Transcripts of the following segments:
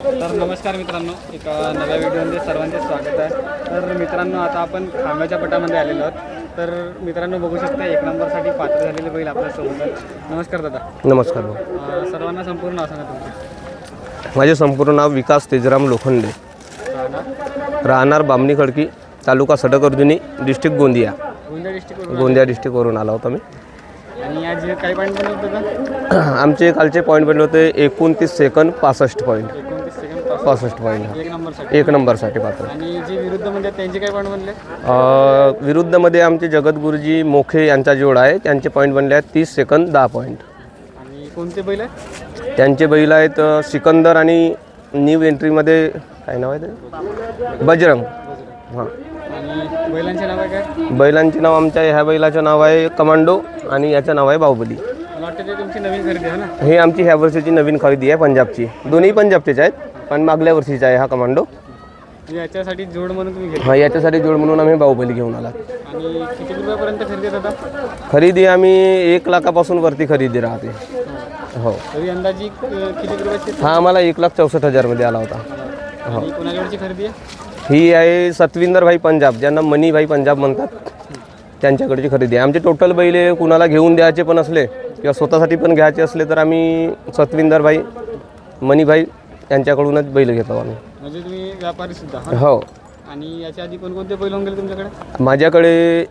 तर नमस्कार मित्रांनो, एका नव्या व्हिडिओमध्ये सर्वांचे स्वागत आहे. तर मित्रांनो, आता आपण खांब्याच्या पटामध्ये आलेलो आहोत. तर मित्रांनो बघू शकता, एक नंबरसाठी पात्र झालेले बैल आपल्यासोबत आहेत. नमस्कार दादा. नमस्कार. सर्वांना संपूर्ण नाव सांगा तुमचे. माझे संपूर्ण नाव विकास तेजराम लोखंडे, राहणार बामणी खडकी, तालुका सटकर्जुनी, डिस्ट्रिक्ट गोंदिया. गोंदिया डिस्ट्रिक्टवरून आला होता मी. आणि आज काही पॉईंट बनवत होता? आमचे कालचे पॉईंट बनले होते 29 सेकंद 65 पॉईंट. 65 पॉईंट एक नंबरसाठी पात्र. आणि जे विरुद्धमध्ये त्यांचे काय पॉईंट बनले? विरुद्धमध्ये आमचे जगद्गुरुजी मोखे यांचा जोड आहे, त्यांचे पॉईंट बनले आहेत 30 सेकंद 10 पॉईंट. आणि कोणते बैल आहे? त्यांचे बैल आहेत सिकंदर आणि न्यू एंट्रीमध्ये काय नाव आहे ते, बजरंग. हां. आणि बैलांचे नाव आहे काय? बैलांचे नाव आमच्या ह्या बैलाचं नाव आहे कमांडो आणि याचं नाव आहे बाहुबली. मला वाटतं ते तुमची नवीन खरेदी आहे ना? हे आमची ह्या वर्षीची नवीन खरेदी आहे, पंजाबची. दोन्ही पंजाबचेच आहेत, पण मागल्या वर्षीचा आहे हा कमांडो. याच्यासाठी जोड म्हणून तुम्ही घेतला? हा, याच्यासाठी जोड म्हणून आम्ही बाहुबली घेऊन आला. आणि किती रुपयापर्यंत खरेदी होता? खरेदी आम्ही 1 लाखापासून वरती खरेदी राहते. हो. तरी अंदाजी किती रुपयाची? हा आम्हाला 1,64,000 मध्ये आला होता. आणि कोणाकडची खरेदी आहे? ही आहे सतविंदर भाई पंजाब, ज्यांना मनी भाई पंजाब म्हणतात, त्यांच्याकडची खरेदी आहे. आमचे टोटल बैल कुणाला घेऊन द्यायचे पण असले किंवा स्वतःसाठी पण घ्यायचे असले तर आम्ही सतविंदर भाई, मनी भाई यांच्याकडूनच बैल घेतो आम्ही. म्हणजे तुम्ही व्यापारी सुद्धा? हो. आणि याच्या आधी कोणकोणते बैल होऊन गेले तुमच्याकडे? माझ्याकडे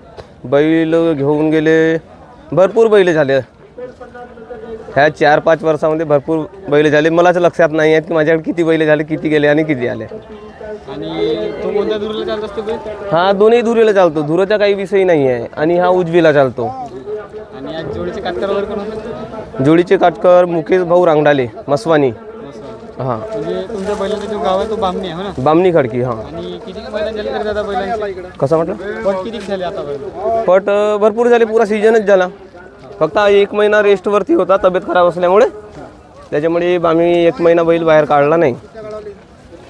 बैल घेऊन गेले, भरपूर बैल झाले. ह्या 4-5 वर्षामध्ये भरपूर बैल झाले. मलाच लक्षात नाही आहेत की माझ्याकडे किती बैल झाले, किती गेले आणि किती आले. आणि तो कोणत्या दुरीला चालत असतो बैल? हा दोन्ही दुरीला चालतो, धुराचा काही विषय नाही आहे. आणि हा उजवीला चालतो. आणि आज जोडीचे काटकर वगैरे कोण होते? जोडीचे काटकर मुकेश भाऊ रांगडाले, मस्वानी. हां. म्हणजे तुमच्या बैलाचा जो गाव आहे तो बामणी आहे ना? बामणी खडकी. हां. आणि किती मैदान झाले तरी दादा बैलांचे? कसं म्हटलं? पट किती झाले आता बैल? पट भरपूर झाले, पुरा सीजनच झाला. फक्त 1 महिना रेस्टवरती होता तब्येत खराब असल्यामुळे, त्याच्यामुळे आम्ही 1 महिना बैल बाहेर काढला नाही.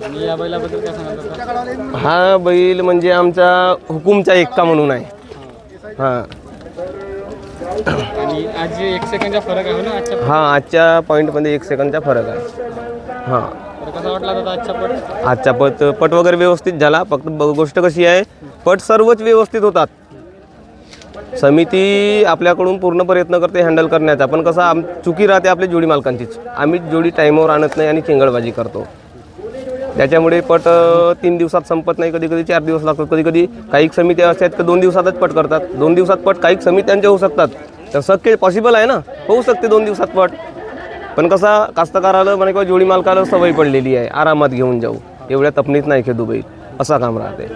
आणि या बैलाबद्दल काय सांगाल? हा बैल म्हणजे आमचा हुकुमचा एक्का म्हणून आहे. हां. आणि आज 1 सेकंडचा फरक आहे ना आजच्या? हां, आजच्या पॉईंटमध्ये 1 सेकंदचा फरक आहे. हां. तर कसा वाटला दादा आजचा पट? आजचा पट वगैरे व्यवस्थित झाला. फक्त गोष्ट कशी आहे, पट सर्वच व्यवस्थित होतात. समिती आपल्याकडून पूर्ण प्रयत्न करते हँडल करण्याचा, पण कसं चुकी राहते आपल्या जोडी मालकांचीच. आम्ही जोडी टाईमवर आणत नाही आणि चिंगळबाजी करतो. त्याच्यामुळे पट 3 दिवसात संपत नाही, कधी कधी 4 दिवस लागतात. कधी कधी काही समित्या अशा आहेत तर 2 दिवसातच पट करतात. 2 दिवसात पट काही समित्यांचे होऊ शकतात, तर शक्य पॉसिबल आहे ना, होऊ शकते 2 दिवसात पट. पण कसा कास्तकाराला म्हणा किंवा जोडी मालकाला सवय पडलेली आहे आरामात घेऊन जाऊ, एवढ्या तपणीत नाही खेळू बैल, असा काम राहते.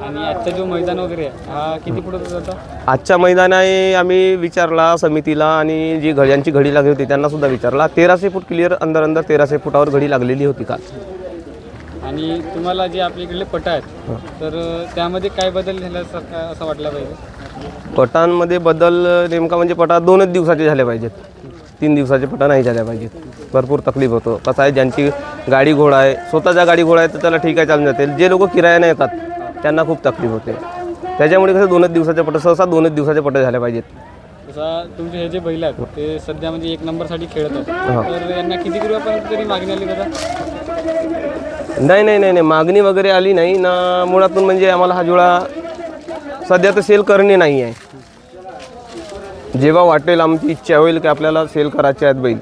आणि आजचा जो मैदान वगैरे आहे हा किती फुट होता? आजच्या मैदानाने आम्ही विचारला समितीला, आणि जी ज्यांची घडी लागली होती त्यांना सुद्धा विचारला. 1300 फूट क्लिअर अंदर 1300 फुटावर घडी लागलेली होती काल. आणि तुम्हाला जे आपल्या इकडले पट आहेत तर त्यामध्ये काय बदल झाल्यासारखा असं वाटलं पाहिजे? पटांमध्ये बदल नेमका म्हणजे पटा 2च दिवसाचे झाले पाहिजेत, 3 दिवसाचे पटा नाही झाल्या पाहिजेत. भरपूर तकलीफ होतो. कसं आहे, ज्यांची गाडी घोडा आहे, स्वतःचा गाडी घोडा आहे तर त्याला ठीक आहे, चालून जाते. जे लोक किरायाने येतात त्यांना खूप तकलीफ होते. त्याच्यामुळे कसं 2च दिवसाचे पट, सहसा 2च दिवसाचे पट झाले पाहिजेत. तसा तुमचे हे जे बैल आहेत ते सध्या म्हणजे 1 नंबरसाठी खेळत आहेत, तर यांना किती रुपयापर्यंत तरी मागणी आली दादा? नाही, मागणी वगैरे आली नाही ना. मुळातून म्हणजे आम्हाला हा जुळा सध्या तर सेल करणे नाही आहे. जेव्हा वाटेल, आमची इच्छा होईल की आपल्याला सेल करायचे आहेत बैल,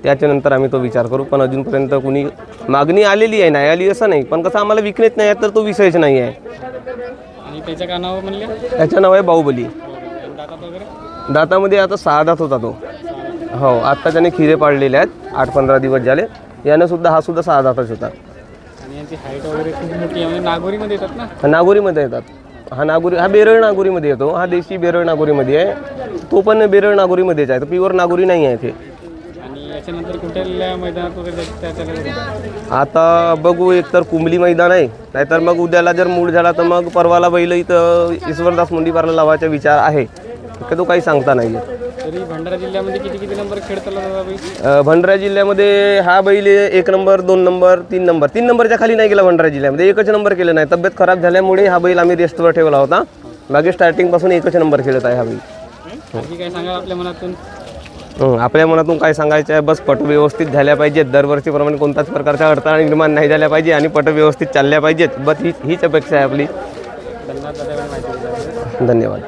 त्याच्यानंतर आम्ही तो विचार करू. पण अजूनपर्यंत कुणी मागणी आलेली आहे, नाही आली असं नाही. पण कसं आम्हाला विकणेच नाही आहे तर तो विषयच नाही आहे. आणि त्याच्या का नाव म्हणले? त्याचं नाव आहे बाहुबली. दातात वगैरे? दातामध्ये आता 6 दात होता तो. हो, आत्ता त्याने खिरे पाडलेले आहेत, 8-15 दिवस झाले. यानं सुद्धा हा सुद्धा 6 दातच होता. आणि यांची हाईट वगैरे खूप मोठी आहे, म्हणजे नागोरीमध्ये येतात ना? नागोरीमध्ये येतात. हा बेरळ नागोरीमध्ये येतो. हा देशी बेरळ नागोरीमध्ये आहे. तो पण बेरळ नागोरीमध्येच आहे, तो प्युअर नागोरी नाही आहे ते. आणि याच्यानंतर कुठल्या मैदानात वगैरे त्याच्याकडे? आता बघू, एक तर कुंबली मैदान आहे, नाहीतर मग उद्याला जर मूड झाला तर मग परवाला बैल इथं ईश्वरदास मुंडीपारला लावायचा विचार आहे. तो काही सांगता नाही आहे. तरी भंडारा जिल्ह्यामध्ये किती नंबर खेळताला दादा बैल? भंडारा जिल्ह्यामध्ये हा बैल 1 नंबर, 2 नंबर, 3 नंबर, 3 नंबरच्या खाली नाही गेला. भंडारा जिल्ह्यामध्ये 1च नंबर केलं नाही. तब्येत खराब झाल्यामुळे हा बैल आम्ही रेस्टवर ठेवला होता. मागे स्टार्टिंगपासून 1च नंबर खेळत आहे हा बैल. आणखी काय सांगा आपल्या मनातून? आपल्या मनातून काय सांगायचं आहे, बस पट व्यवस्थित झाल्या पाहिजेत, दरवर्षीप्रमाणे कोणत्याच प्रकारच्या अडथळा निर्माण नाही झाल्या पाहिजे आणि पट व्यवस्थित चालल्या पाहिजेत, बस हीच अपेक्षा आहे आपली. धन्यवाद दादा, एवढी माहिती दिल्याबद्दल. धन्यवाद.